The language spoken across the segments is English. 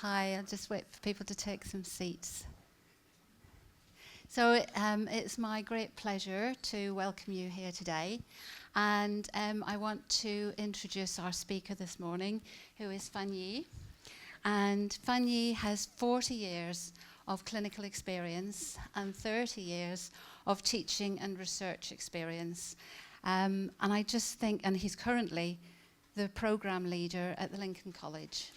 Hi, I'll just wait for people to take some seats. So it's my great pleasure to welcome you here today. And I want to introduce our speaker this morning, who is Fanyi. And Fanyi has 40 years of clinical experience and 30 years of teaching and research experience. And I just think, and he's currently the program leader at the Lincoln College.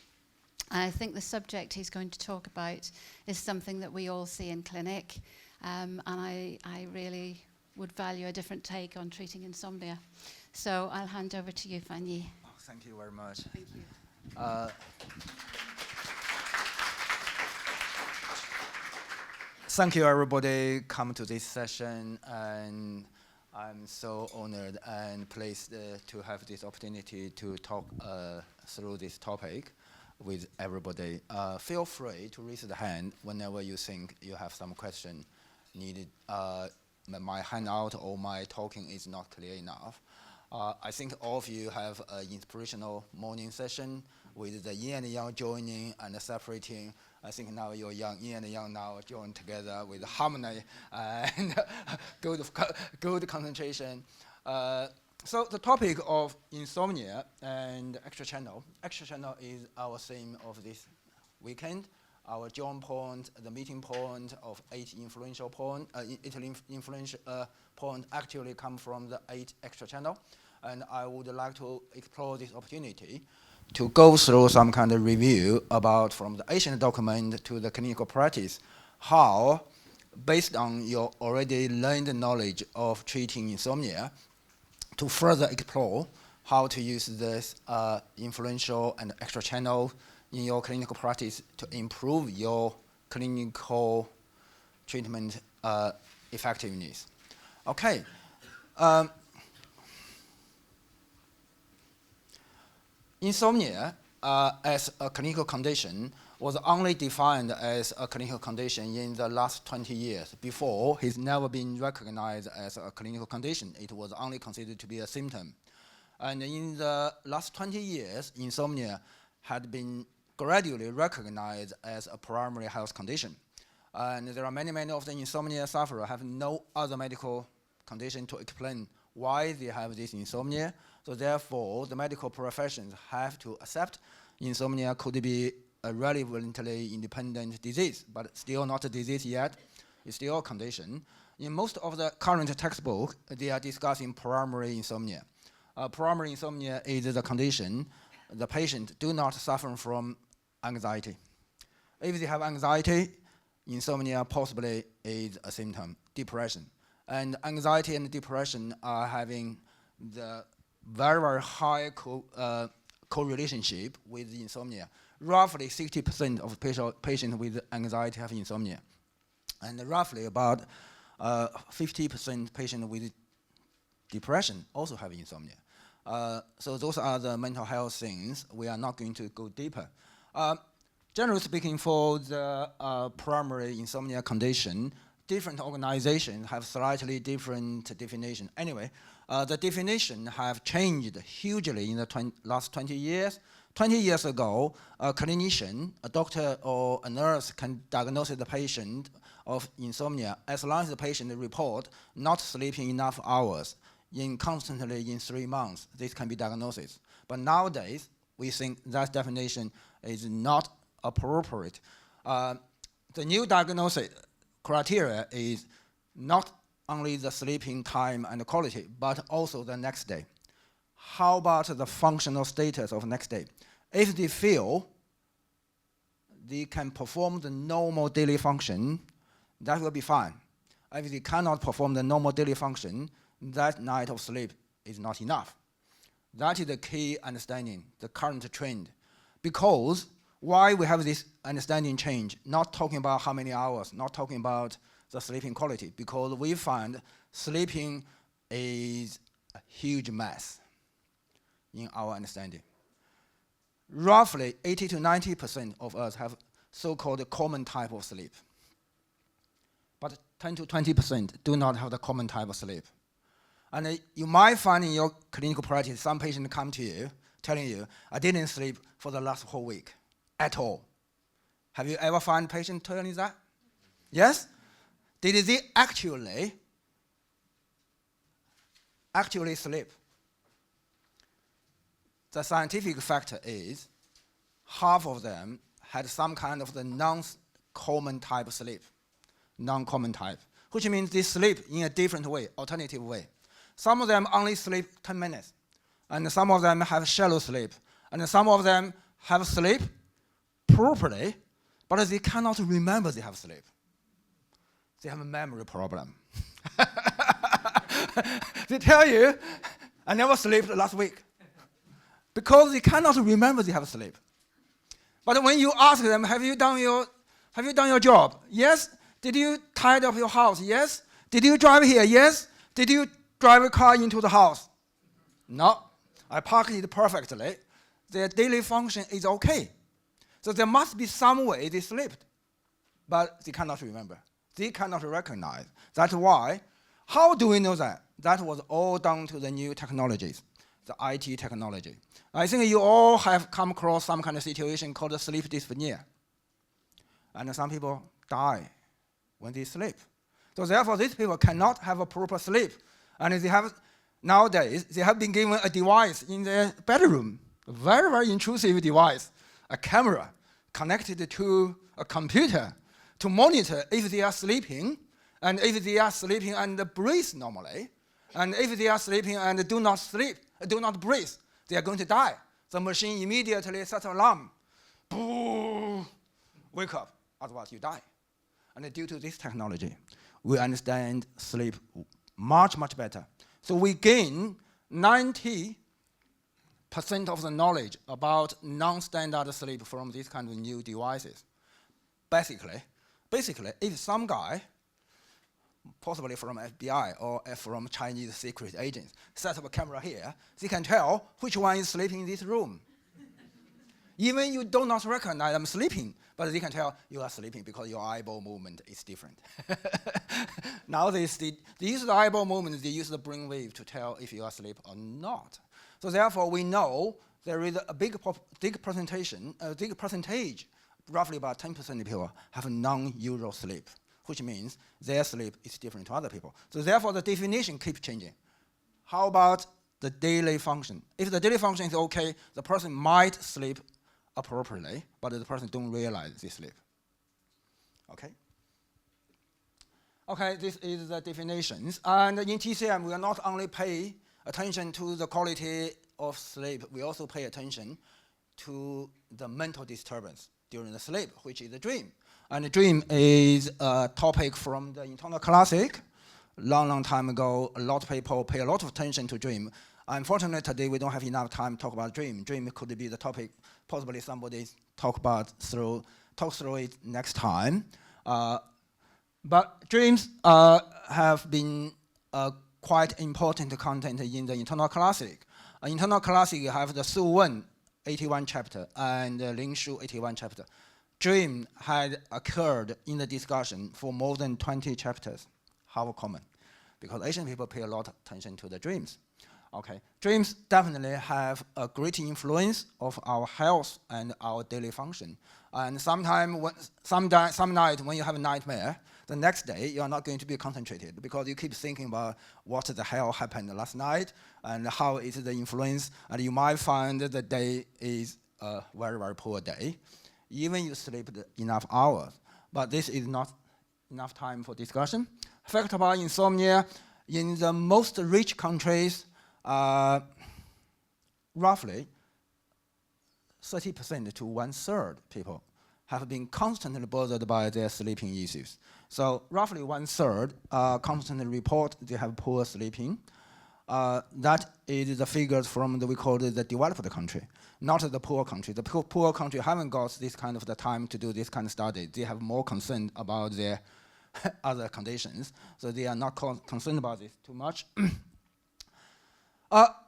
I think the subject he's going to talk about is something that we all see in clinic, and I really would value a different take on treating insomnia. So I'll hand over to you, Fanyi. Oh, thank you very much. Thank you. Thank you, everybody, come to this session, and I'm so honored and pleased to have this opportunity to talk through this topic with everybody. Feel free to raise the hand whenever you think you have some question needed. My handout or my talking is not clear enough. I think all of you have an inspirational morning session with the yin and yang joining and separating. I think now you're young, yin and yang now join together with harmony and good concentration. So the topic of insomnia and extra channel. Extra channel is our theme of this weekend. Our joint point, the meeting point of 8 influential point, influential point actually come from the 8 extra channel. And I would like to explore this opportunity to go through some kind of review about from the Asian document to the clinical practice, how, based on your already learned knowledge of treating insomnia, to further explore how to use this influential and extra channel in your clinical practice to improve your clinical treatment effectiveness. Okay. Insomnia as a clinical condition was only defined as a clinical condition in the last 20 years. Before, it's never been recognized as a clinical condition. It was only considered to be a symptom. And in the last 20 years, insomnia had been gradually recognized as a primary health condition. And there are many of the insomnia sufferers have no other medical condition to explain why they have this insomnia. So therefore, the medical professions have to accept insomnia could be a relevantly independent disease, but still not a disease yet. It's still a condition. In most of the current textbooks, they are discussing primary insomnia. Primary insomnia is the condition the patient do not suffer from anxiety. If they have anxiety, insomnia possibly is a symptom, depression. And anxiety and depression are having the very high correlationship with insomnia. Roughly 60% of patients with anxiety have insomnia. And roughly about 50% patients with depression also have insomnia. So those are the mental health things. We are not going to go deeper. Generally speaking, for the primary insomnia condition, different organizations have slightly different definition. Anyway, the definition have changed hugely in the last 20 years. 20 years ago, a clinician, a doctor or a nurse can diagnose the patient of insomnia as long as the patient report not sleeping enough hours constantly in 3 months. This can be diagnosis. But nowadays, we think that definition is not appropriate. The new diagnosis criteria is not only the sleeping time and quality, but also the next day. How about the functional status of next day? If they feel they can perform the normal daily function, that will be fine. If they cannot perform the normal daily function, that night of sleep is not enough. That is the key understanding, the current trend. Because why we have this understanding change, not talking about how many hours, not talking about the sleeping quality, because we find sleeping is a huge mess in our understanding. Roughly 80 to 90% of us have so-called common type of sleep. But 10 to 20% do not have the common type of sleep. And you might find in your clinical practice, some patients come to you telling you, I didn't sleep for the last whole week at all. Have you ever found patient telling that? Yes? Did they actually sleep? The scientific fact is half of them had some kind of the non-common type sleep, non-common type, which means they sleep in a different way, alternative way. Some of them only sleep 10 minutes, and some of them have shallow sleep, and some of them have sleep properly, but they cannot remember they have sleep. They have a memory problem. They tell you, I never slept last week, because they cannot remember they have sleep. But when you ask them, have you done your job? Yes. Did you tidy up your house? Yes. Did you drive here? Yes. Did you drive a car into the house? No. I parked it perfectly. Their daily function is okay. So there must be some way they slept, but they cannot remember. They cannot recognize. That's why. How do we know that? That was all down to the new technologies, the IT technology. I think you all have come across some kind of situation called sleep dyspnea. And some people die when they sleep. So therefore, these people cannot have a proper sleep. And nowadays, they have been given a device in their bedroom, a very, very intrusive device, a camera connected to a computer to monitor if they are sleeping, and if they are sleeping and breathe normally, and if they are sleeping and do not breathe, they are going to die. The machine immediately sets an alarm. Boo! Wake up, otherwise you die. And due to this technology, we understand sleep much, much better. So we gain 90% of the knowledge about non-standard sleep from these kind of new devices. Basically, if some guy, possibly from FBI or from Chinese secret agents, set up a camera here, they can tell which one is sleeping in this room. Even you do not recognize them sleeping, but they can tell you are sleeping because your eyeball movement is different. Nowadays, they use the eyeball movement, they use the brain wave to tell if you are asleep or not. So therefore, we know there is a big percentage, roughly about 10% of people have non-usual sleep, which means their sleep is different to other people. So therefore, the definition keeps changing. How about the daily function? If the daily function is okay, the person might sleep appropriately, but the person don't realize they sleep. Okay? Okay, this is the definitions. And in TCM, we will not only pay attention to the quality of sleep, we also pay attention to the mental disturbance during the sleep, which is the dream. And the dream is a topic from the internal classic. Long time ago, a lot of people pay a lot of attention to dream. Unfortunately, today we don't have enough time to talk about dream. Dream could be the topic. Possibly somebody talk through it next time. But dreams have been quite important content in the internal classic. Internal classic have the Su Wen 81 chapter and Ling Shu 81 chapter. Dream had occurred in the discussion for more than 20 chapters. How common? Because Asian people pay a lot of attention to the dreams. Okay, dreams definitely have a great influence of our health and our daily function. And some night when you have a nightmare, the next day you are not going to be concentrated because you keep thinking about what the hell happened last night and how is the influence, and you might find that the day is a very, very poor day. Even you sleep enough hours, but this is not enough time for discussion. Fact about insomnia, in the most rich countries, roughly 30% to 1/3 people have been constantly bothered by their sleeping issues. So roughly 1/3 constantly report they have poor sleeping. That is the figures from we call it the developed country, not the poor country. The poor country haven't got this kind of the time to do this kind of study. They have more concern about their other conditions, so they are not concerned about this too much.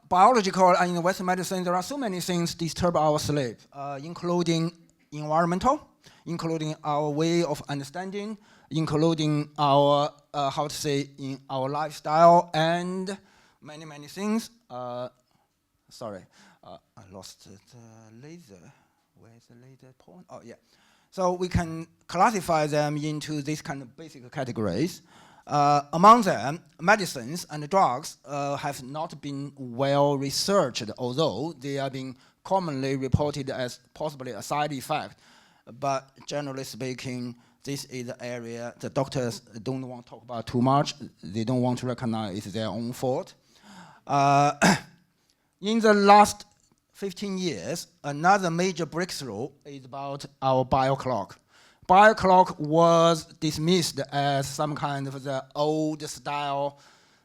Biological and in Western medicine, there are so many things disturb our sleep, including environmental, including our way of understanding, including our, in our lifestyle, and many, many things. Sorry, I lost the laser. Where's the laser point? Oh, yeah. So we can classify them into these kind of basic categories. Among them, medicines and drugs have not been well researched, although they are being commonly reported as possibly a side effect. But generally speaking, this is the area the doctors don't want to talk about too much. They don't want to recognize it's their own fault. In the last 15 years, another major breakthrough is about our BAcC. BAcC was dismissed as some kind of the old style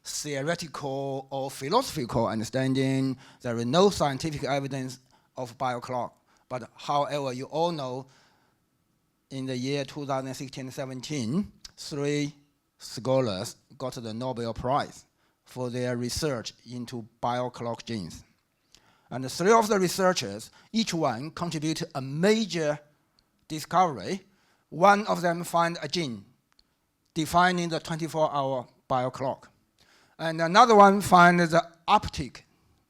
theoretical or philosophical understanding. There is no scientific evidence of BAcC. But however, you all know in the year 2016-17, 3 scholars got the Nobel Prize for their research into BAcC genes. And 3 of the researchers, each one contributed a major discovery. One of them found a gene defining the 24-hour BAcC. And another one found the uptick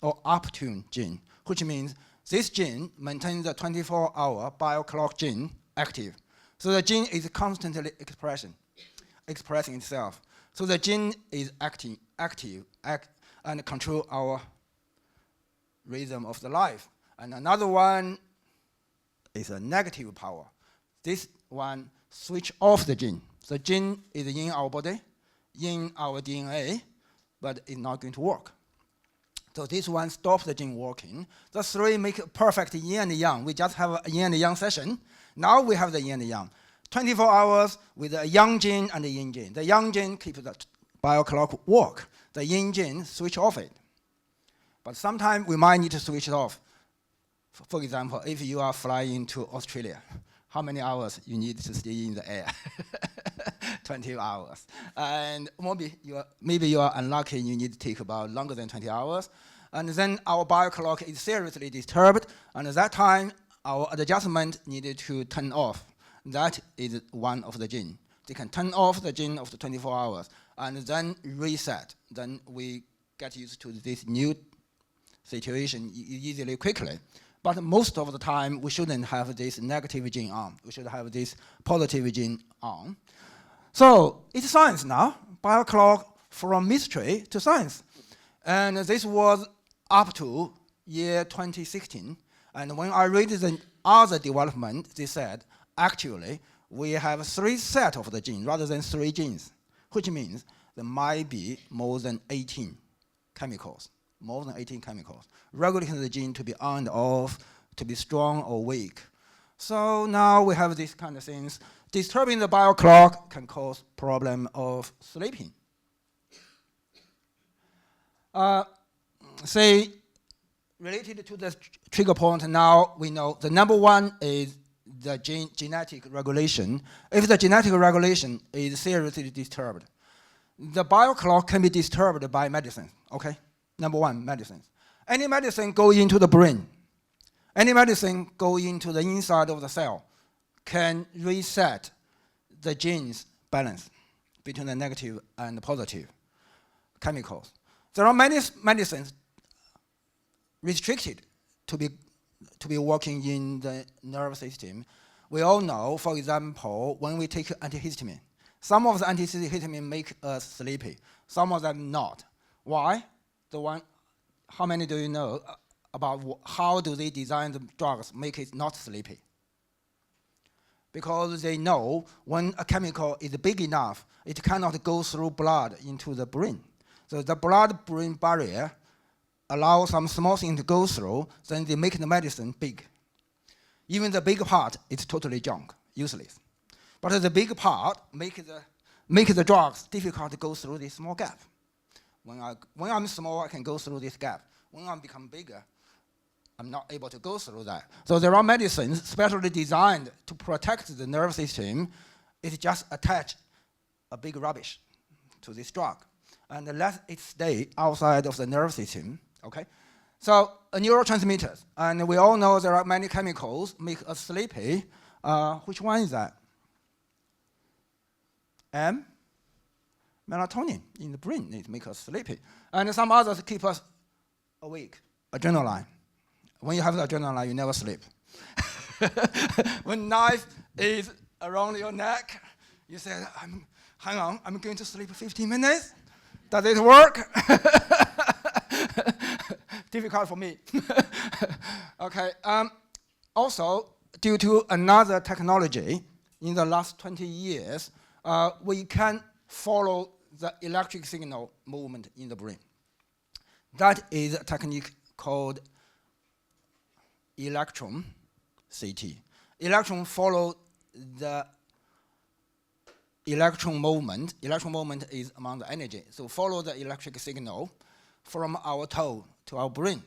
or uptune gene, which means this gene maintains the 24-hour BAcC gene active. So the gene is constantly expressing itself. So the gene is active and control our rhythm of the life. And another one is a negative power. This one switch off the gene. The gene is in our body, in our DNA, but it's not going to work. So this one stops the gene working. The 3 make a perfect yin and yang. We just have a yin and yang session. Now we have the yin and yang. 24 hours with a yang gene and a yin gene. The yang gene keeps the BAcC work. The yin gene switch off it. But sometimes we might need to switch it off. For example, if you are flying to Australia, how many hours you need to stay in the air? 20 hours. And maybe you are unlucky, you need to take about longer than 20 hours. And then our BAcC is seriously disturbed, and at that time, our adjustment needed to turn off. That is one of the gene. They can turn off the gene of the 24 hours, and then reset. Then we get used to this new situation easily, quickly. But most of the time, we shouldn't have this negative gene on. We should have this positive gene on. So it's science now. BAcC from mystery to science. And this was up to year 2016. And when I read the other development, they said, actually, we have 3 sets of the gene rather than 3 genes, which means there might be more than 18 chemicals. More than 18 chemicals, regulating the gene to be on and off, to be strong or weak. So now we have these kind of things. Disturbing the BAcC can cause problem of sleeping. Say, related to the trigger point, now we know the number 1 is the genetic regulation. If the genetic regulation is seriously disturbed, the BAcC can be disturbed by medicine, okay? Number 1, medicines. Any medicine go into the brain. Any medicine go into the inside of the cell can reset the genes balance between the negative and the positive chemicals. There are many medicines restricted to be working in the nervous system. We all know, for example, when we take antihistamine, some of the antihistamine make us sleepy, some of them not. Why? How many do you know about how do they design the drugs make it not sleepy? Because they know when a chemical is big enough, it cannot go through blood into the brain. So the blood-brain barrier allows some small thing to go through, then they make the medicine big. Even the big part is totally junk, useless. But the big part make the drugs difficult to go through this small gap. When I'm small, I can go through this gap. When I become bigger, I'm not able to go through that. So there are medicines specially designed to protect the nervous system. It just attach a big rubbish to this drug and let it stay outside of the nervous system, okay? So neurotransmitters, and we all know there are many chemicals make us sleepy. Which one is that? Melatonin in the brain, it makes us sleepy. And some others keep us awake. Adrenaline. When you have the adrenaline, you never sleep. When knife is around your neck. You said, hang on, I'm going to sleep 15 minutes. Does it work? Difficult for me. Okay. Also, due to another technology, in the last 20 years, we can follow the electric signal movement in the brain. That is a technique called electron CT. Electron follow the electron movement. Electron movement is amount of energy. So follow the electric signal from our toe to our brain.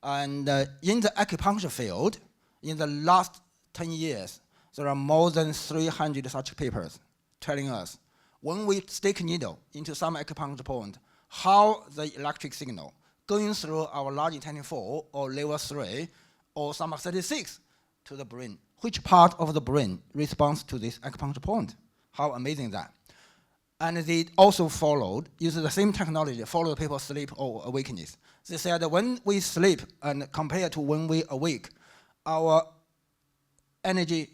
And in the acupuncture field, in the last 10 years, there are more than 300 such papers telling us when we stick needle into some acupuncture point, how the electric signal going through our large intestine 4 or liver 3 or stomach 36 to the brain. Which part of the brain responds to this acupuncture point? How amazing that. And they also followed, using the same technology, follow people's sleep or awakeness. They said that when we sleep and compared to when we awake, our energy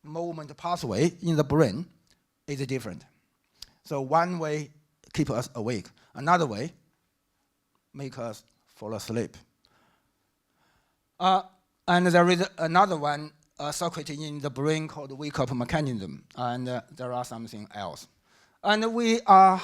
movement pathway in the brain is different. So one way keep us awake, another way make us fall asleep. And there is another one circuit in the brain called wake-up mechanism, and there are something else. And we are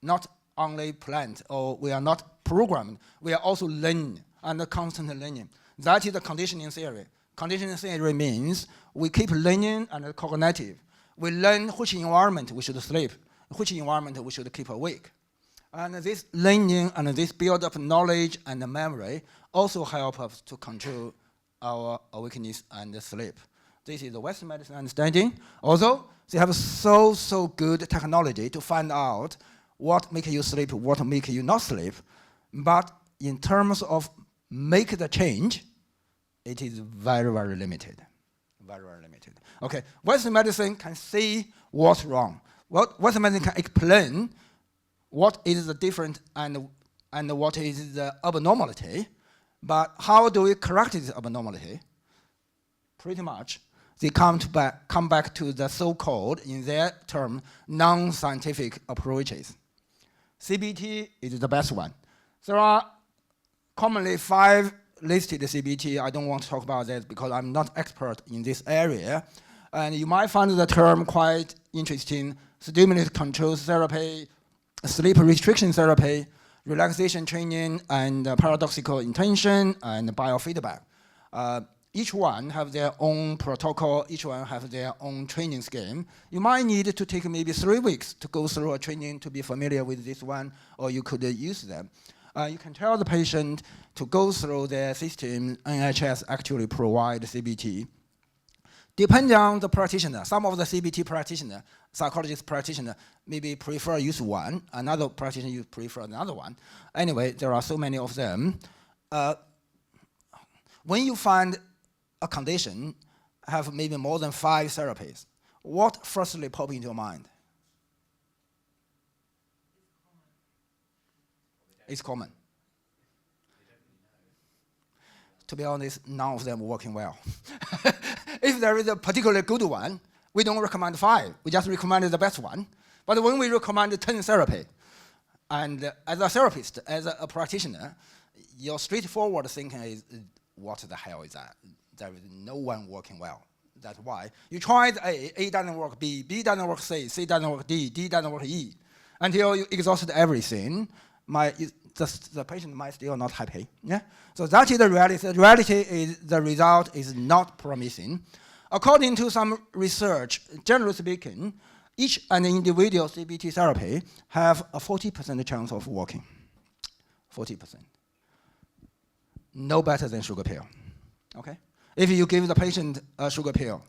not only planned, or we are not programmed, we are also learning, and constantly learning. That is the conditioning theory. Conditioning theory means we keep learning and cognitive. We learn which environment we should sleep, which environment we should keep awake. And this learning and this build up knowledge and memory also help us to control our awakeness and sleep. This is the Western medicine understanding. Also, they have so good technology to find out what makes you sleep, what makes you not sleep. But in terms of make the change, it is very limited. Very limited. Okay, Western medicine can see what's wrong. Western medicine can explain what is the different and what is the abnormality. But how do we correct this abnormality? Pretty much, they come back to the so-called, in their term, non-scientific approaches. CBT is the best one. There are commonly 5 listed CBT. I don't want to talk about that because I'm not expert in this area. And you might find the term quite interesting: stimulus control therapy, sleep restriction therapy, relaxation training, and paradoxical intention, and biofeedback. Each one have their own protocol, each one have their own training scheme. You might need to take maybe 3 weeks to go through a training to be familiar with this one, or you could use them. You can tell the patient to go through their system. NHS actually provide CBT. Depending on the practitioner, some of the CBT practitioner, psychologist practitioner, maybe prefer use one, another practitioner you prefer another one. Anyway, there are so many of them. When you find a condition have maybe more than 5 therapies, what firstly pop into your mind? It's common. To be honest, none of them are working well. If there is a particularly good one, we don't recommend 5. We just recommend the best one. But when we recommend 10 therapy, and as a therapist, as a practitioner, your straightforward thinking is, what the hell is that? There is no one working well. That's why you tried A doesn't work, B doesn't work, C doesn't work, D doesn't work, E. Until you exhausted everything, the patient might still not happy. Yeah? So that is the reality. The reality is the result is not promising. According to some research, generally speaking, each an individual CBT therapy have a 40% chance of working. 40%. No better than sugar pill. Okay? If you give the patient a sugar pill,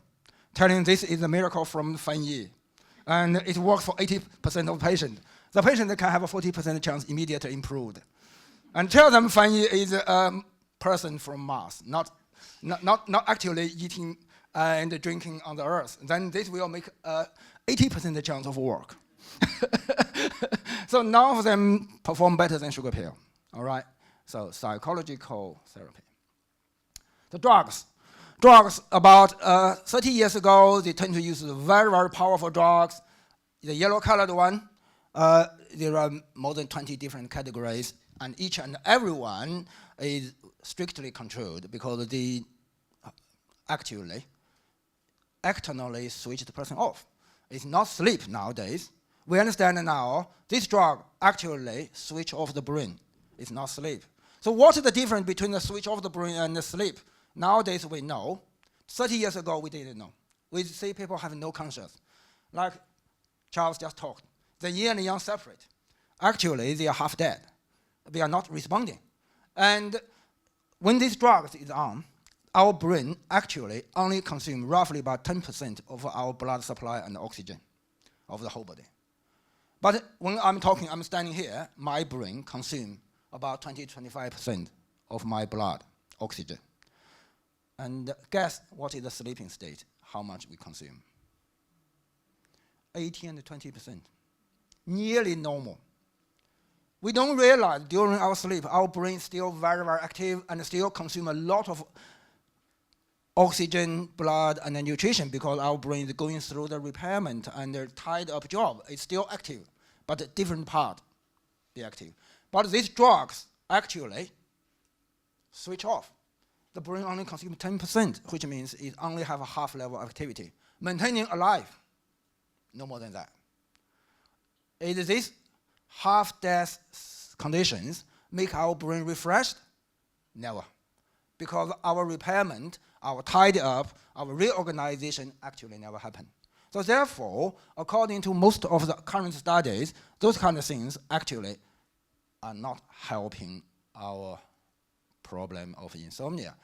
telling this is a miracle from Fanyi, and it works for 80% of patients, the patient can have a 40% chance immediately improved. And tell them Fanyi is a person from Mars, not actually eating and drinking on the earth. Then this will make 80% chance of work. So none of them perform better than sugar pill. All right? So psychological therapy. The drugs. drugs about 30 years ago, they tend to use very, very powerful drugs. The yellow colored one, there are more than 20 different categories, and each and every one is strictly controlled because they actually externally switch the person off. It's not sleep nowadays. We understand now this drug actually switch off the brain. It's not sleep. So what is the difference between the switch off the brain and the sleep? Nowadays we know. 30 years ago we didn't know. We see people have no conscience. Like Charles just talked. The yin and yang separate. Actually, they are half dead. They are not responding. And when this drug is on, our brain actually only consumes roughly about 10% of our blood supply and oxygen of the whole body. But when I'm talking, I'm standing here, my brain consumes about 20-25% of my blood oxygen. And guess what is the sleeping state, how much we consume? 80 and 20%, nearly normal. We don't realize during our sleep, our brain is still very, very active and still consume a lot of oxygen, blood, and nutrition because our brain is going through the repairment and the tied up job. It's still active, but a different part be active. But these drugs actually switch off. The brain only consumes 10%, which means it only have a half level of activity. Maintaining alive, no more than that. Is this half-death conditions make our brain refreshed? Never. Because our repairment, our tidy up, our reorganization actually never happen. So therefore, according to most of the current studies, those kind of things actually are not helping our problem of insomnia,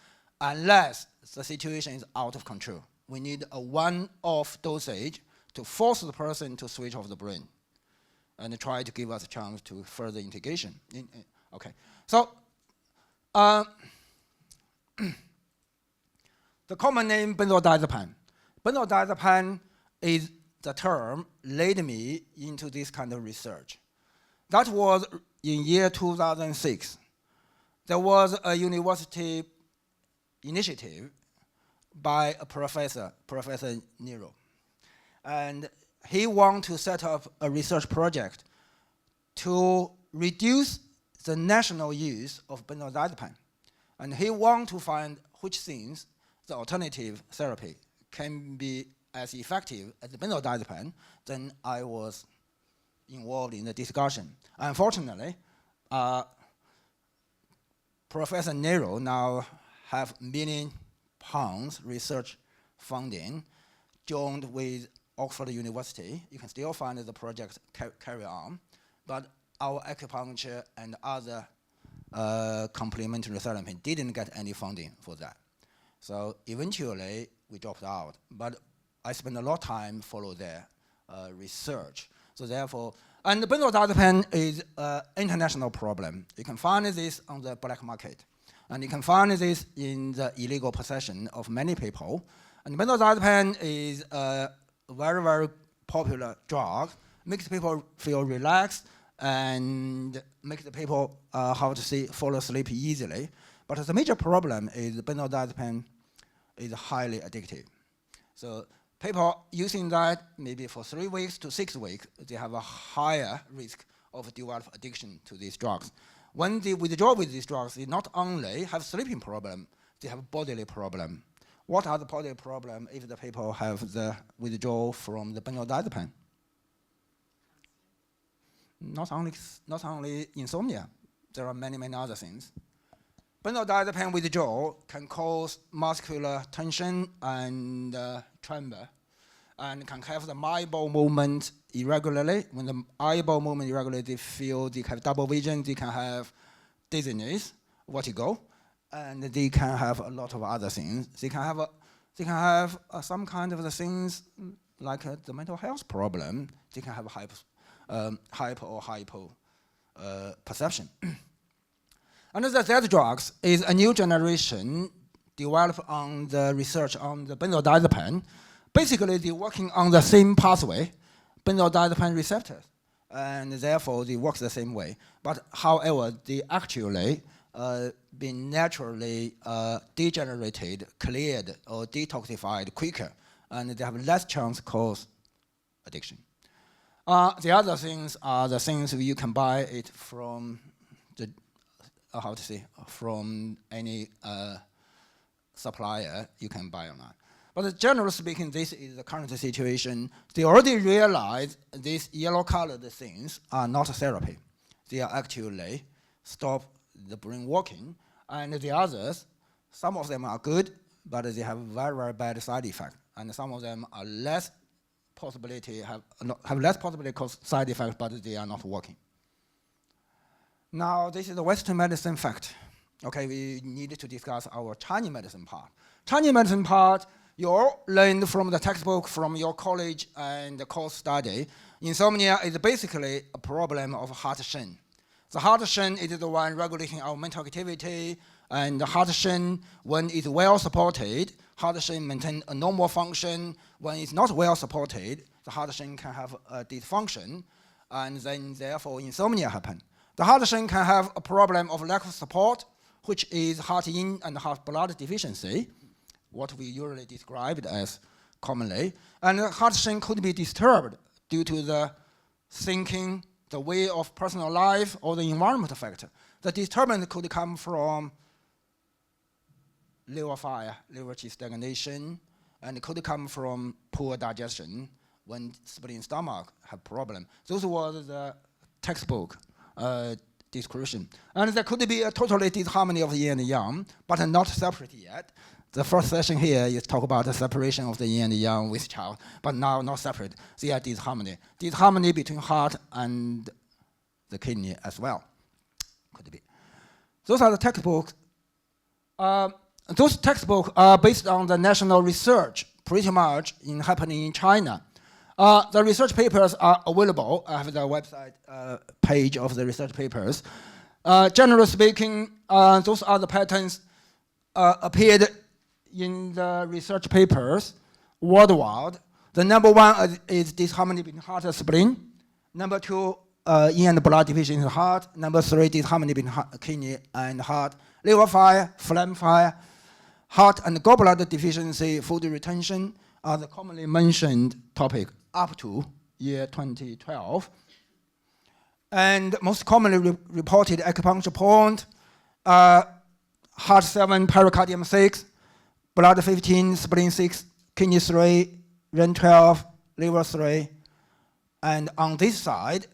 unless the situation is out of control. We need a one-off dosage to force the person to switch off the brain and try to give us a chance to further integration. Okay, so the common name benzodiazepine. Benzodiazepine is the term led me into this kind of research. That was in year 2006. There was a university initiative by a professor, Professor Nero. And he wanted to set up a research project to reduce the national use of benzodiazepine. And he wanted to find which things the alternative therapy can be as effective as the benzodiazepine. Then I was involved in the discussion. Unfortunately, Professor Nero now have £1 million research funding, joined with Oxford University. You can still find the project carry on, but our acupuncture and other complementary therapy didn't get any funding for that. So eventually we dropped out, but I spent a lot of time follow their research. So therefore, and the benzodiazepine is an international problem. You can find this on the black market. And you can find this in the illegal possession of many people. And benzodiazepine is a very, very popular drug. Makes people feel relaxed and makes the people, fall asleep easily. But the major problem is benzodiazepine is highly addictive. So people using that maybe for 3 weeks to 6 weeks, they have a higher risk of develop addiction to these drugs. When they withdraw with these drugs, they not only have sleeping problem, they have bodily problem. What are the bodily problem if the people have the withdrawal from the benzodiazepine? Not only insomnia, there are many, many other things. Benzodiazepine withdrawal can cause muscular tension and tremor, and can have the eyeball movement irregularly. When the eyeball movement irregularly, they have double vision, they can have dizziness, vertigo, and they can have a lot of other things. They can have some kind of the things like the mental health problem. They can have hyper or hypo perception. Another Z drugs is a new generation developed on the research on the benzodiazepine. Basically, they're working on the same pathway, benzodiazepine receptors, and therefore they work the same way. But however, they actually been naturally degenerated, cleared, or detoxified quicker, and they have less chance to cause addiction. The other things are the things you can buy it from the from any supplier you can buy online. But generally speaking, this is the current situation. They already realize these yellow-colored things are not therapy. They are actually stop the brain working, and the others, some of them are good, but they have very, very bad side effects, and some of them are less possibility have less possibility cause side effects, but they are not working. Now, this is the Western medicine fact. Okay, we need to discuss our Chinese medicine part. Chinese medicine part, you all learned from the textbook, from your college and the course study. Insomnia is basically a problem of heart shen. The heart shen is the one regulating our mental activity, and the heart shen, when it's well supported, heart shen maintains a normal function. When it's not well supported, the heart shen can have a dysfunction, and then therefore insomnia happens. The heart shen can have a problem of lack of support, which is heart yin and heart blood deficiency, what we usually described as commonly. And the heart shen could be disturbed due to the thinking, the way of personal life, or the environmental factor. The disturbance could come from liver fire, liver qi stagnation, and it could come from poor digestion when spleen stomach have problem. Those were the textbook description. And there could be a totally disharmony of yin and yang, but not separate yet. The first session here is talk about the separation of the yin and yang with child, but now not separate. They are disharmony. Disharmony between heart and the kidney as well. Could be. Those are the textbooks. Those textbooks are based on the national research, pretty much happening in China. The research papers are available. I have the website page of the research papers. Generally speaking, those are the patterns appeared in the research papers worldwide. The number one is disharmony between heart and spleen. Number two, yin and blood deficiency in the heart. Number three, disharmony between kidney and heart. Liver fire, phlegm fire, heart and gallbladder deficiency, food retention are the commonly mentioned topic up to year 2012. And most commonly reported acupuncture point, heart 7, pericardium 6, blood 15, spleen 6, kidney 3, ren 12, liver 3. And on this side,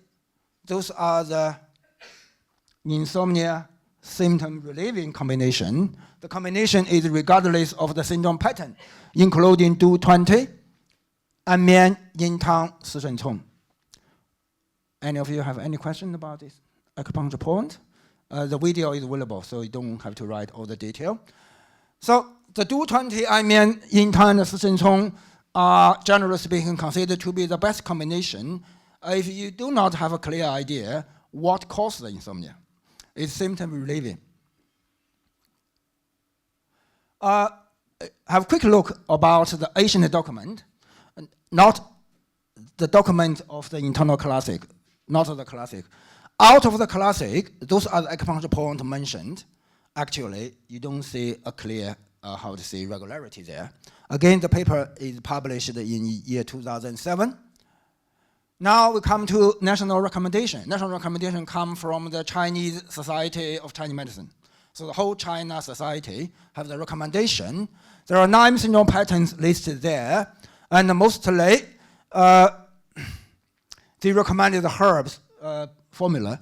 those are the insomnia symptom relieving combination. The combination is regardless of the syndrome pattern, including Du-20, Anmian, Yin-Tang, Si-Shen-Cong. Any of you have any question about this acupuncture point? The video is available, so you don't have to write all the detail. So the Du-20, Anmian, Yin-Tang, and Si-Shen-Cong are generally speaking considered to be the best combination if you do not have a clear idea what causes the insomnia. It's symptom relieving. Have a quick look about the ancient document, not the document of the internal classic, not the classic. Out of the classic, those are the acupuncture points mentioned. Actually, you don't see a clear, regularity there. Again, the paper is published in year 2007. Now we come to national recommendation. National recommendation come from the Chinese Society of Chinese Medicine. So the whole China society have the recommendation. There are 9 syndrome patterns listed there, and mostly they recommended the herbs formula.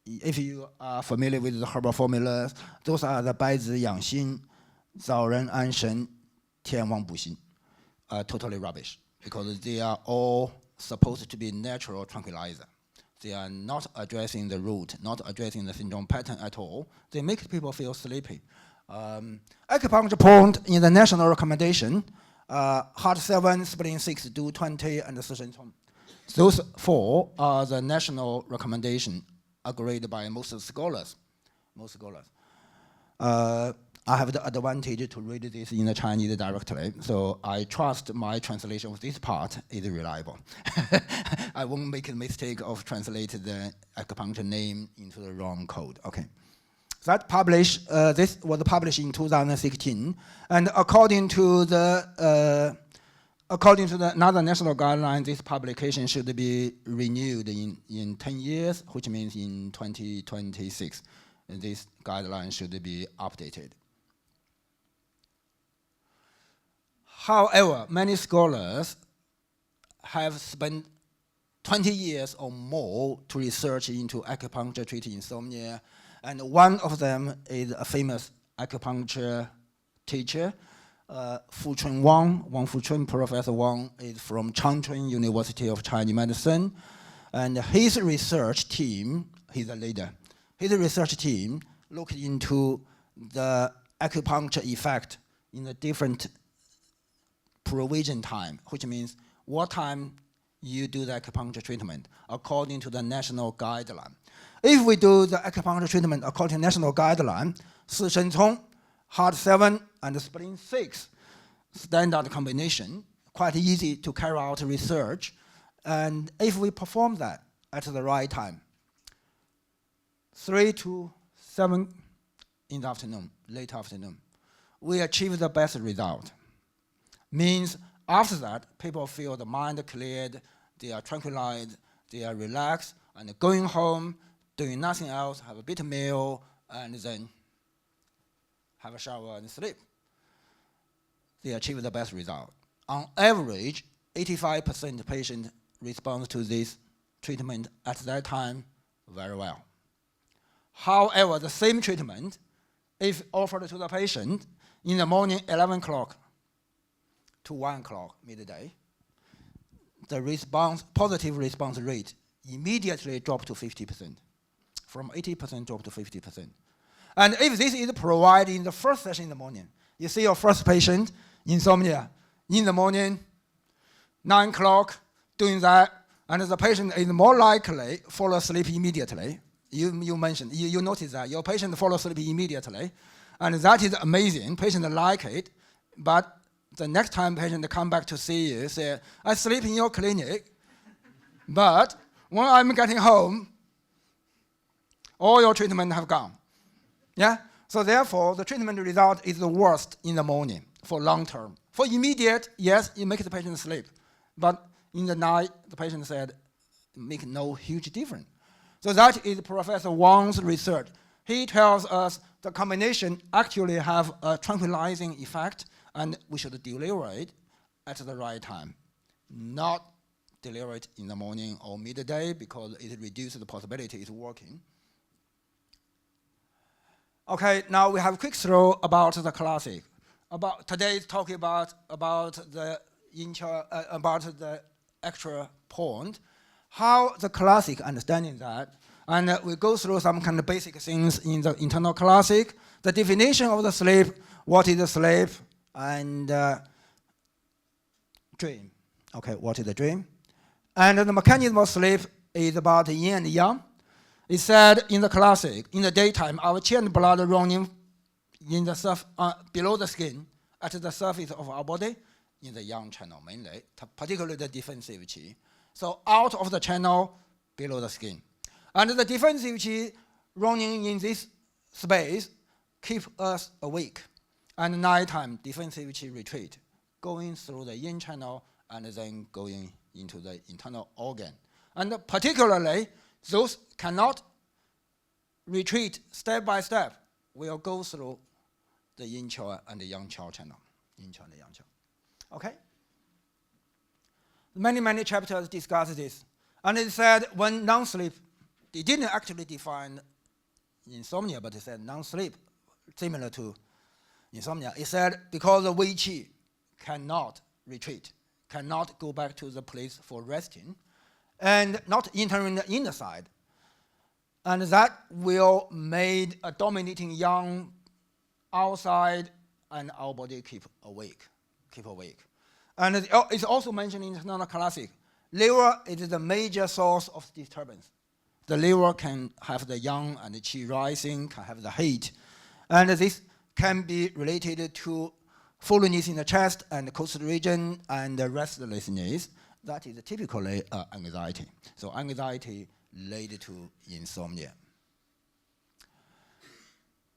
If you are familiar with the herbal formulas, those are the 白子养心, 早人安神, 天王补心. Totally rubbish, because they are all supposed to be natural tranquilizer. They are not addressing the root, not addressing the syndrome pattern at all. They make people feel sleepy. Acupuncture point in the national recommendation, heart 7, spleen 6, Du-20, and Si-Shen-Cong. Those 4 are the national recommendation agreed by most scholars. I have the advantage to read this in the Chinese directly, so I trust my translation of this part is reliable. I won't make a mistake of translating the acupuncture name into the wrong code. Okay. That this was published in 2016, and according to the another national guideline, this publication should be renewed in 10 years, which means in 2026, and this guideline should be updated. However, many scholars have spent 20 years or more to research into acupuncture treating insomnia, and one of them is a famous acupuncture teacher, Fuchun Wang. Wang Fuchun, Professor Wang, is from Changchun University of Chinese Medicine, and his research team, he's a leader, his research team looked into the acupuncture effect in the different provision time, which means what time you do the acupuncture treatment according to the national guideline. If we do the acupuncture treatment according to national guideline, Si Shen Cong, heart 7 and spleen 6, standard combination, quite easy to carry out research. And if we perform that at the right time, 3 to 7 in the afternoon, late afternoon, we achieve the best result. Means after that, people feel the mind cleared, they are tranquilized, they are relaxed, and going home, doing nothing else, have a bit of meal, and then have a shower and sleep. They achieve the best result. On average, 85% of patients respond to this treatment at that time very well. However, the same treatment, if offered to the patient in the morning, 11 o'clock to 1 o'clock midday, the positive response rate immediately dropped to 50%. From 80% drop to 50%. And if this is provided in the first session in the morning, you see your first patient, insomnia, in the morning, 9 o'clock, doing that, and the patient is more likely fall asleep immediately. You mentioned, you notice that your patient fall asleep immediately, and that is amazing. Patient like it, but the next time patient come back to see you, say, I sleep in your clinic, but when I'm getting home, all your treatment have gone. Yeah? So therefore, the treatment result is the worst in the morning for long term. For immediate, yes, it makes the patient sleep. But in the night, the patient said, make no huge difference. So that is Professor Wang's research. He tells us the combination actually have a tranquilizing effect, and we should deliver it at the right time, not deliver it in the morning or midday because it reduces the possibility it's working. Okay, now we have a quick throw about the classic. Today is talking about the actual point, how the classic understanding that, and we go through some kind of basic things in the internal classic, the definition of the sleep, what is the sleep, and dream. Okay, what is the dream? And the mechanism of sleep is about yin and yang. It said in the classic, in the daytime, our qi and blood running in the below the skin, at the surface of our body, in the yang channel mainly, particularly the defensive qi. So out of the channel, below the skin. And the defensive qi running in this space keep us awake. And nighttime, defensive qi retreat, going through the yin channel and then going into the internal organ. And particularly, those cannot retreat step by step will go through the yin qi and the yang qi channel. Yin qi and the yang qi. Okay? Many chapters discuss this. And it said when non-sleep, they didn't actually define insomnia, but it said non-sleep, similar to insomnia. It said because the Wei Qi cannot retreat, cannot go back to the place for resting, and not entering the inner side. And that will make a dominating yang outside, and our body keep awake. And it's also mentioned in another classic. Liver is the major source of disturbance. The liver can have the yang and the qi rising, can have the heat. And this can be related to fullness in the chest and the coastal region and the restlessness. That is typically anxiety. So anxiety related to insomnia.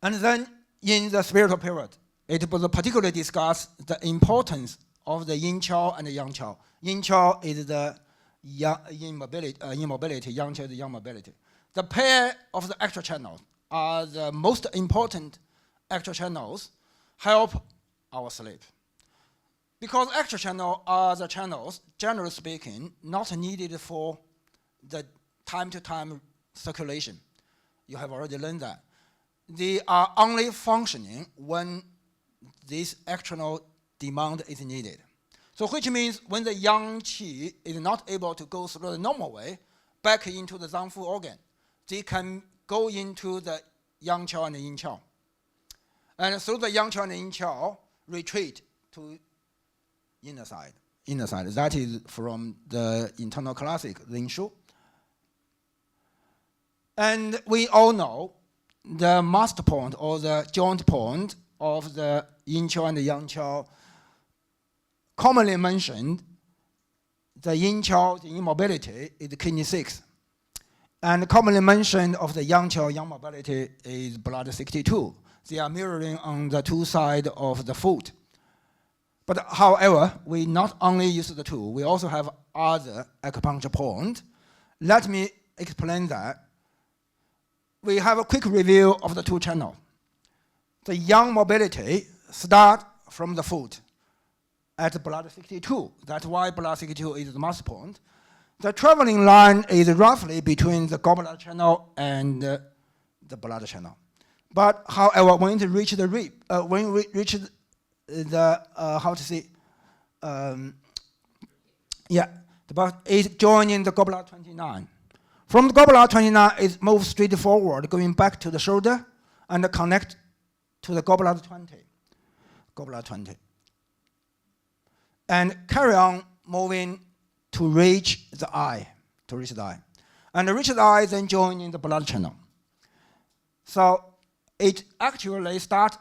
And then in the spiritual period, it was particularly discussed the importance of the yin qao and the yang qao. Yin qao is the yin mobility, yang qao is the yang mobility. The pair of the extra channels are the most important extra channels help our sleep. Because extra channels are the channels, generally speaking, not needed for the time-to-time circulation. You have already learned that. They are only functioning when this external demand is needed. So which means when the yang qi is not able to go through the normal way back into the zangfu organ, they can go into the yang qao and the yin qao. And through the yang qao and the yin qao, retreat to inner side. Inner side. That is from the internal classic, Ling Shu. And we all know the master point or the joint point of the yin qao and the yang qao, commonly mentioned, the yin qao, the yin mobility, is kidney 6. And commonly mentioned of the yang qao, yang mobility, is blood 62. They are mirroring on the two sides of the foot. But however, we not only use the two, we also have other acupuncture points. Let me explain that. We have a quick review of the two channels. The yang mobility start from the foot at blood 62. That's why blood 62 is the master point. The traveling line is roughly between the gallbladder channel and the blood channel. But however, when it reaches the rib, when it reaches the it's joining the gallbladder 29. From the gallbladder 29, it moves straight forward, going back to the shoulder and connect to the gallbladder 20. Gallbladder 20. And carry on moving to reach the eye. And reach the eye, then join in the blood channel. So it actually starts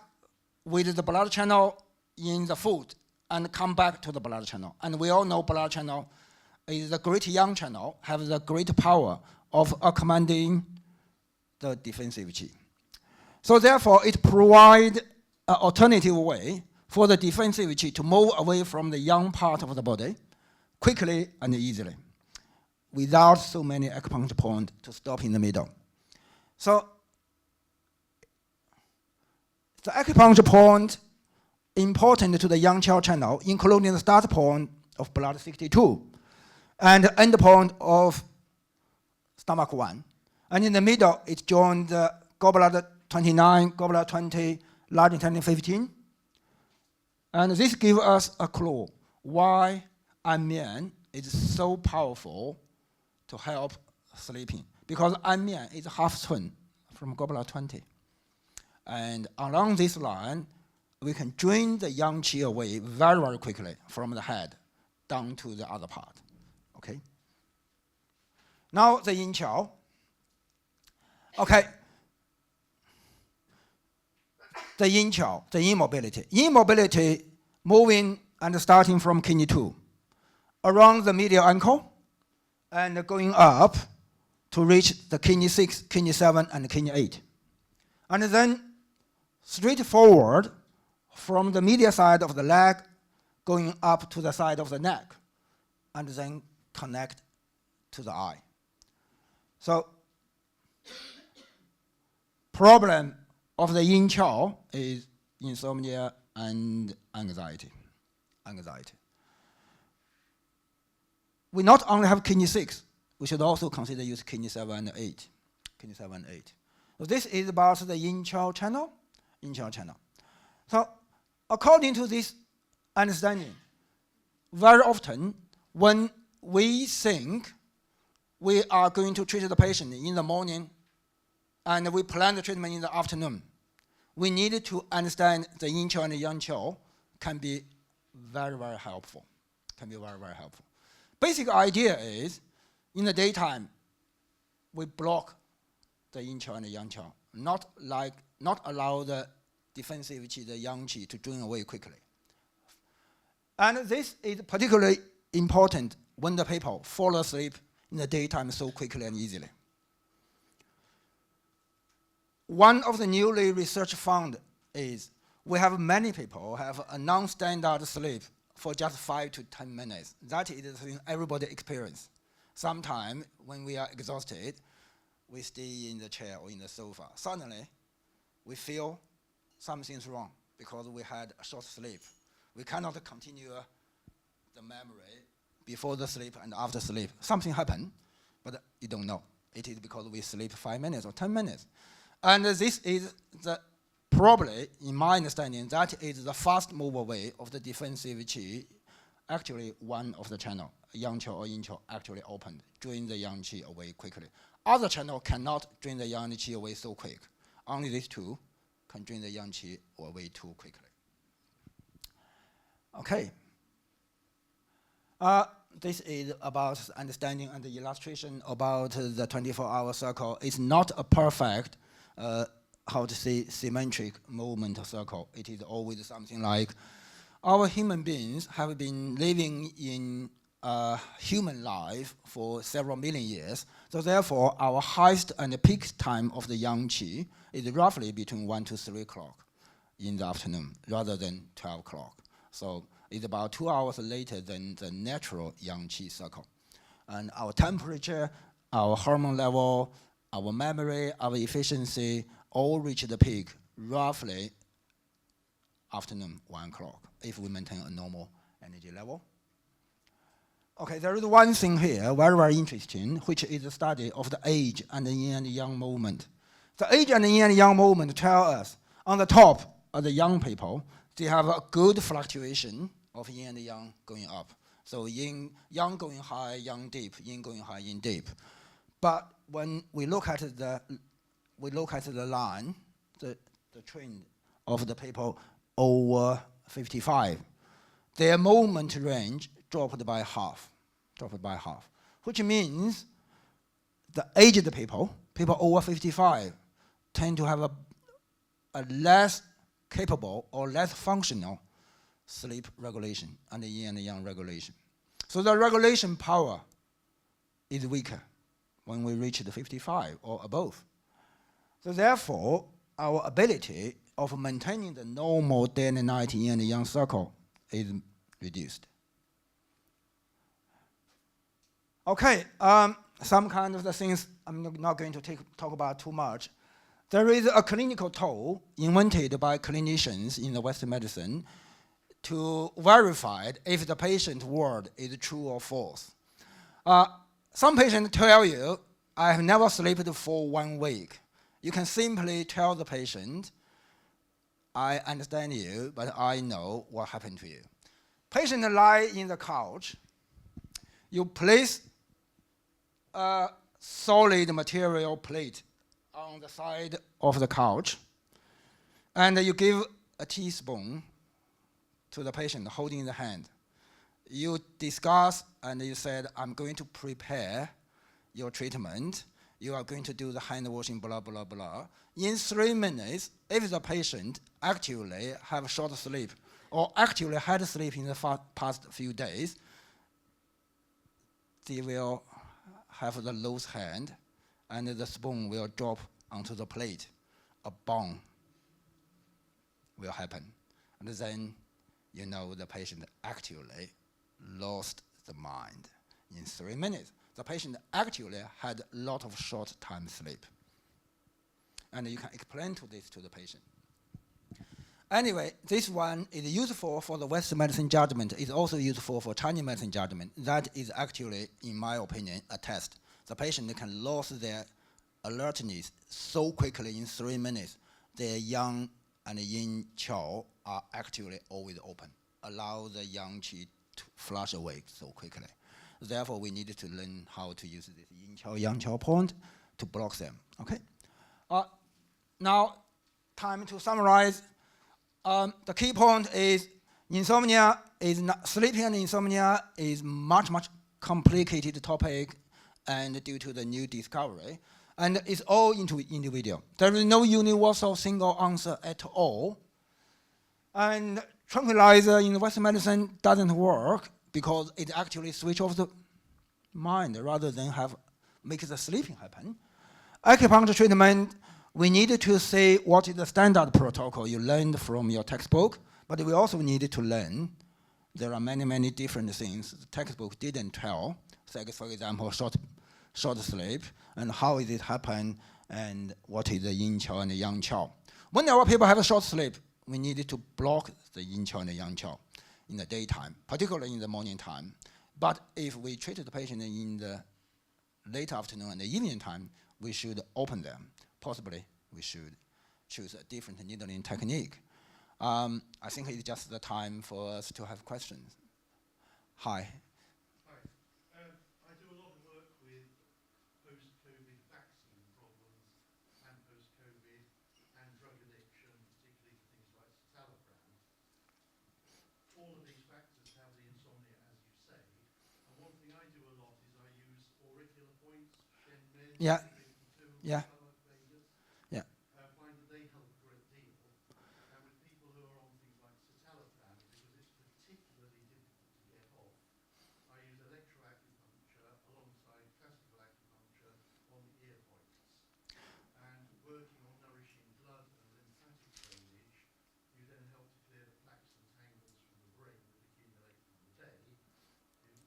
with the blood channel in the foot and come back to the blood channel. And we all know blood channel is the great yang channel, have the great power of commanding the defensive qi. So therefore, it provides an alternative way for the defensive qi to move away from the yang part of the body quickly and easily, without so many acupuncture points to stop in the middle. So the acupuncture point important to the yang qao channel, including the start point of blood 62 and the end point of stomach 1. And in the middle, it joins the gallbladder 29, gallbladder 20, large intestine 15. And this gives us a clue why Anmian is so powerful to help sleeping. Because Anmian is half twin from gallbladder 20. And along this line, we can drain the yang qi away very, very quickly from the head down to the other part. Okay? Now the yin qao. Okay. The yin qao, the yin mobility. Yin mobility moving and starting from kidney 2, around the medial ankle, and going up to reach the kidney 6, kidney 7, and kidney 8. And then straight forward from the medial side of the leg, going up to the side of the neck, and then connect to the eye. So, problem of the yin qao is insomnia and anxiety. We not only have kidney 6, we should also consider use kidney 7 and 8. So this is about the yin qao channel. So according to this understanding, very often when we think we are going to treat the patient in the morning and we plan the treatment in the afternoon, we need to understand the yin qao and the yang qao can be very, very helpful. Basic idea is, in the daytime, we block the yin qao and the yang qao, not allow the defensive qi, the yang qi, to drain away quickly. And this is particularly important when the people fall asleep in the daytime so quickly and easily. one of the newly research found is we have many people have a non-standard sleep for just 5 to 10 minutes. That is the thing everybody experience. Sometimes when we are exhausted, we stay in the chair or in the sofa. Suddenly, we feel something's wrong because we had a short sleep. We cannot continue the memory before the sleep and after sleep. Something happened, but you don't know. It is because we sleep 5 minutes or 10 minutes. And this is probably, in my understanding, that is the fast move away of the defensive qi. Actually, one of the channel, yang qi or yin qi, actually opened, drain the yang qi away quickly. Other channel cannot drain the yang qi away so quick. Only these two can drain the yang qi away too quickly. Okay. This is about understanding and the illustration about the 24-hour circle. It's not a perfect, how to say, symmetric movement circle. It is always something like our human beings have been living in human life for several million years. So therefore, our highest and peak time of the yang qi is roughly between 1 to 3 o'clock in the afternoon, rather than 12 o'clock. So it's about 2 hours later than the natural yang qi cycle. And our temperature, our hormone level, our memory, our efficiency all reach the peak roughly afternoon 1 o'clock if we maintain a normal energy level. Okay, there is one thing here, very, very interesting, which is the study of the age and the yin and yang movement. The age and the yin and yang movement tell us on the top of the young people, they have a good fluctuation of yin and yang going up. So yin, yang going high, yang deep, yin going high, yin deep. But when we look at the line, the trend of the people over 55, their movement range dropped by half, which means the aged people over 55, tend to have a less capable or less functional sleep regulation and the yin and yang regulation. So the regulation power is weaker when we reach the 55 or above. So therefore, our ability of maintaining the normal day and night yin and yang cycle is reduced. Okay, some kind of the things I'm not going to talk about too much. There is a clinical tool invented by clinicians in the Western medicine to verify if the patient word is true or false. Some patients tell you, I have never slept for 1 week. You can simply tell the patient, I understand you, but I know what happened to you. Patient lie in the couch. You place a solid material plate on the side of the couch, and you give a teaspoon to the patient holding in the hand. You discuss and you said, I'm going to prepare your treatment. You are going to do the hand washing, blah, blah, blah. In 3 minutes, if the patient actually have short sleep or actually had sleep in the past few days, they will have the loose hand and the spoon will drop onto the plate. A bong will happen. And then you know the patient actually lost the mind in 3 minutes. The patient actually had a lot of short time sleep. And you can explain this to the patient. Anyway, this one is useful for the Western medicine judgment. It's also useful for Chinese medicine judgment. That is actually, in my opinion, a test. The patient can lose their alertness so quickly in 3 minutes. Their yang and yin qi are actually always open. Allow the yang qi to flush away so quickly. Therefore, we need to learn how to use this yin qi, yang qi point to block them. Okay. Now, time to summarize. The key point is insomnia is not, sleeping and insomnia is much complicated topic, and due to the new discovery, and it's all individual. There is no universal single answer at all. And tranquilizer in Western medicine doesn't work because it actually switch off the mind rather than make the sleeping happen. Acupuncture treatment We needed to say what is the standard protocol you learned from your textbook, but we also needed to learn there are many, many different things the textbook didn't tell. Like, for example, short sleep, and how is it happen, and what is the yin qi and the yang qi. When our people have a short sleep, we needed to block the yin qi and the yang qi in the daytime, particularly in the morning time. But if we treat the patient in the late afternoon and the evening time, we should open them. Possibly, we should choose a different needling technique. I think it's just the time for us to have questions. Hi. Hi. I do a lot of work with post-COVID vaccine problems and post-COVID and drug addiction, particularly for things like citalopram. All of these factors have the insomnia, as you say. And one thing I do a lot is I use auricular points, Shen meds, Yeah. 52, Yeah. Vegas. Yeah. I find that they help a great deal. And with people who are on things like citalopram, because it's particularly difficult to get off, I use electroacupuncture alongside classical acupuncture on the ear points. And working on nourishing blood and lymphatic drainage, you then help to clear the plaques and tangles from the brain that accumulate from the day,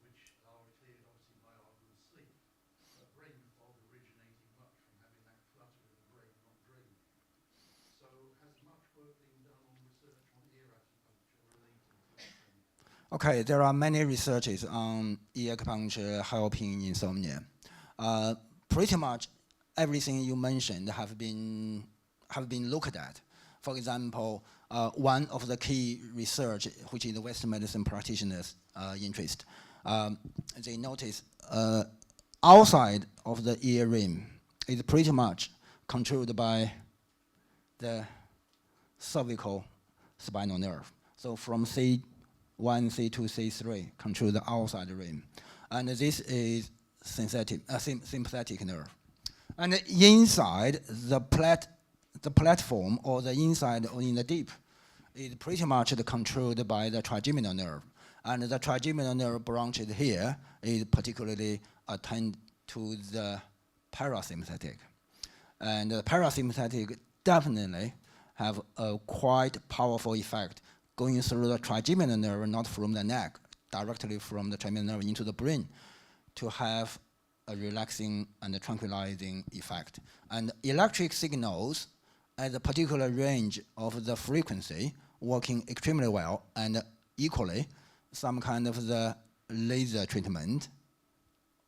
which are cleared obviously by our good sleep. But brain fog originating much from having that clutter in the brain not draining. So has much work been done on research on ear acupuncture relating to insomnia? Okay, there are many researches on ear acupuncture helping insomnia. Pretty much everything you mentioned have been looked at. For example, one of the key research, which is the Western medicine practitioners' interest, they notice outside of the ear rim is pretty much controlled by the cervical spinal nerve. So from C1, C2, C3 control the outside rim. And this is sympathetic nerve. And inside the platform or the inside or in the deep is pretty much controlled by the trigeminal nerve. And the trigeminal nerve branches here is particularly attend to the parasympathetic. And the parasympathetic definitely have a quite powerful effect going through the trigeminal nerve, not from the neck, directly from the trigeminal nerve into the brain, to have a relaxing and tranquilizing effect. And electric signals at a particular range of the frequency working extremely well, and equally, some kind of the laser treatment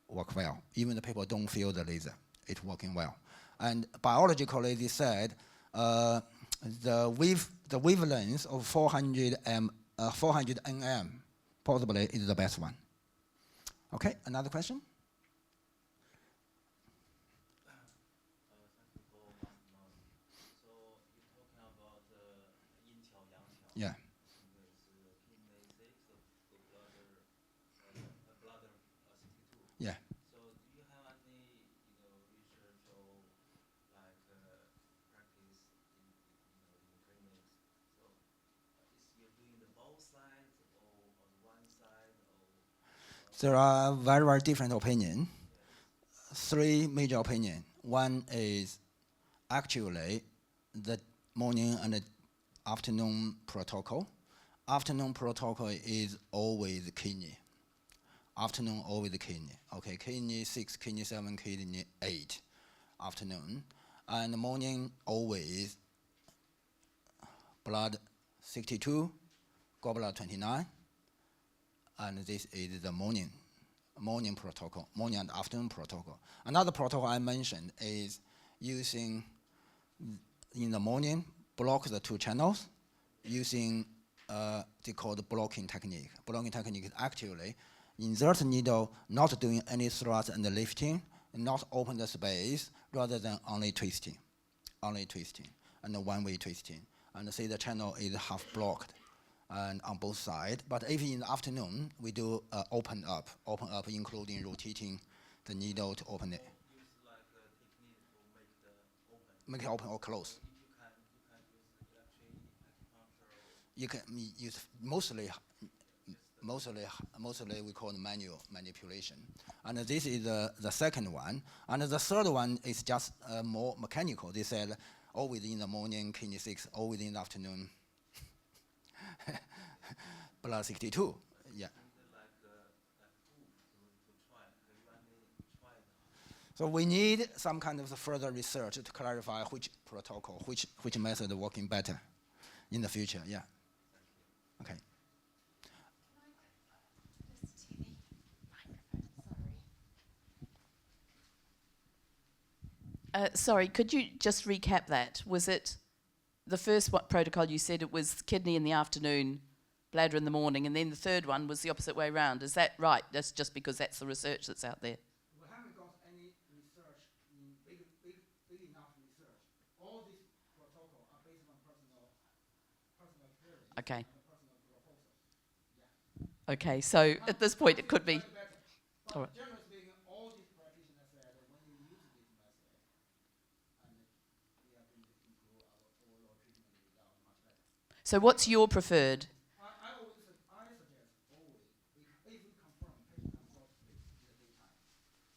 work well. Even the people don't feel the laser, it's working well. And biologically, they said the wavelength of 400 nm possibly is the best one. Okay, another question? Thank you for mastermind. So you're talking about yin qiao, yang qiao. Yeah. Kidney 6, the bladder 62. Yeah. So do you have any research or like practice in clinics? So is you're doing the both sides or on one side or? There are very, very different opinions. Three major opinions. One is actually the morning and the afternoon protocol. Afternoon protocol is always kidney. Afternoon always kidney. Okay, kidney 6, kidney 7, kidney 8. Afternoon. And morning always blood 62, gallbladder 29. And this is the morning protocol, morning and afternoon protocol. Another protocol I mentioned is using, in the morning, block the two channels using they call the blocking technique. Blocking technique is actually insert needle, not doing any thrust and lifting, not open the space, rather than only twisting, and a one-way twisting. And say the channel is half blocked and on both sides. But if in the afternoon, we do open up, including rotating the needle to open it. Use like a technique to make the open. Make it open or close. You can use electric acupuncture or You can use mostly just mostly we call it manual manipulation. And this is the second one. And the third one is just more mechanical. They said always in the morning, kidney 6, always in the afternoon, blood 62. Yeah. So we need some kind of further research to clarify which protocol, which method working better in the future. Yeah. Okay. Sorry, could you just recap that? Was it the first protocol you said it was kidney in the afternoon, bladder in the morning, and then the third one was the opposite way around? Is that right? That's just because that's the research that's out there. We haven't got any research, big enough research. All these protocols are based on personal experience Okay. and personal proposals. Yeah. Okay, so at this point it could be. But All right. generally speaking, all these practitioners said that when you use this method, and we have been improve our overall treatment result much better. So what's your preferred? I suggest always, if we confirm patient has short sleep in the daytime,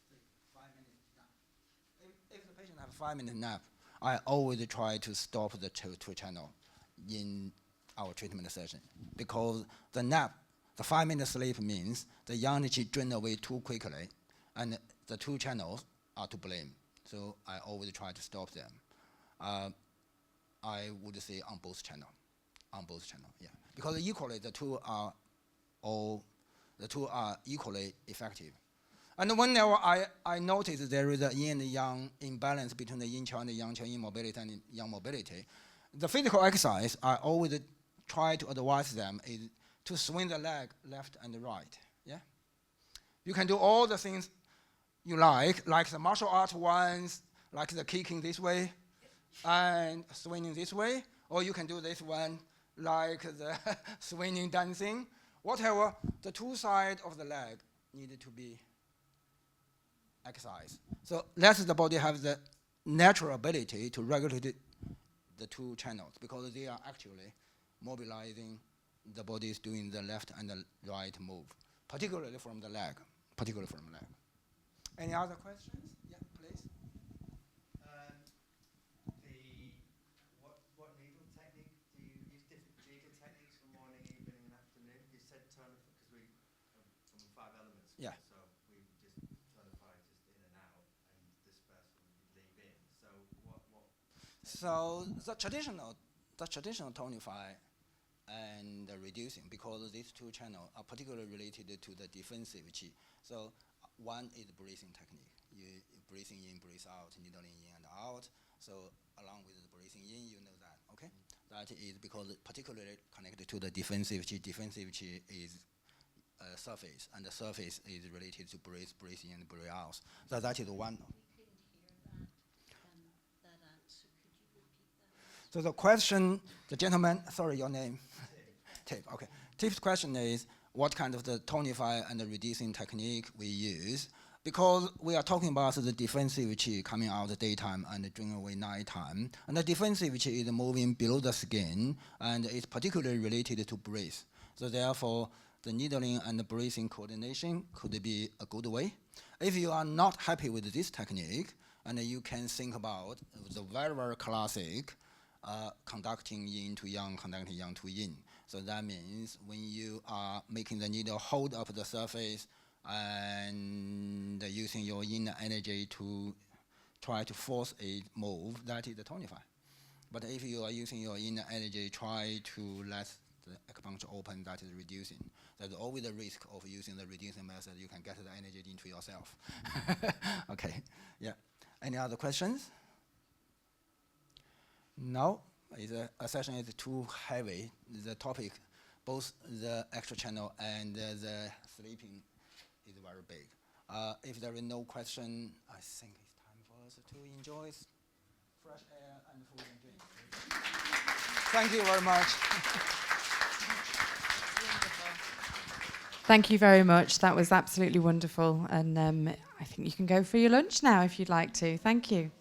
say 5 minutes nap. If the patient has a 5-minute nap, I always try to stop the two channel in our treatment session, because the nap, the 5-minute sleep means the energy drained away too quickly, and the two channels are to blame. So I always try to stop them. I would say on both channels. Yeah, because equally the two are equally effective. And whenever I notice there is a yin and yang imbalance between the yin qi and the yang qi, immobility and yang mobility, the physical exercise I always try to advise them is to swing the leg left and right. Yeah, you can do all the things you like the martial art ones, like the kicking this way and swinging this way, or you can do this one like the swinging dancing. Whatever, the two sides of the leg needed to be exercised. So let the body have the natural ability to regulate the two channels, because they are actually mobilizing the body is doing the left and the right move, particularly from the leg. Any other questions? Yeah, please. What needle technique do you use? Different needle techniques for morning, evening, and afternoon. You said tonify because we from 5 elements. Yeah. So we just tonify just in and out, and disperse when you leave in. So what? So the traditional tonify and reducing, because these two channels are particularly related to the defensive qi. So one is breathing technique. You breathing in, breathe out, needling in and out. So along with the breathing in, you know that, okay? That is because particularly connected to the defensive qi. Defensive qi is surface, and the surface is related to breathe in and breathe out. So that is one. We couldn't hear that answer. Could you repeat that? So the question, the gentleman, sorry, your name? Tip, okay. Tip's question is, what kind of the tonify and the reducing technique we use? Because we are talking about the defensive qi coming out the daytime and during away nighttime. And the defensive qi is moving below the skin, and it's particularly related to breath. So therefore, the needling and the breathing coordination could be a good way. If you are not happy with this technique, and you can think about the very, very classic conducting yin to yang, conducting yang to yin. So that means when you are making the needle hold up the surface and using your inner energy to try to force a move, that is the tonify. But if you are using your inner energy, try to let the acupuncture open, that is reducing. There's always a risk of using the reducing method. You can get the energy into yourself. Okay, yeah. Any other questions? No, a session is too heavy. The topic, both the extra channel and the sleeping is very big. If there is no question, I think it's time for us to enjoy fresh air and food and drink. Thank you very much. Thank you very much. That was absolutely wonderful. And I think you can go for your lunch now if you'd like to. Thank you.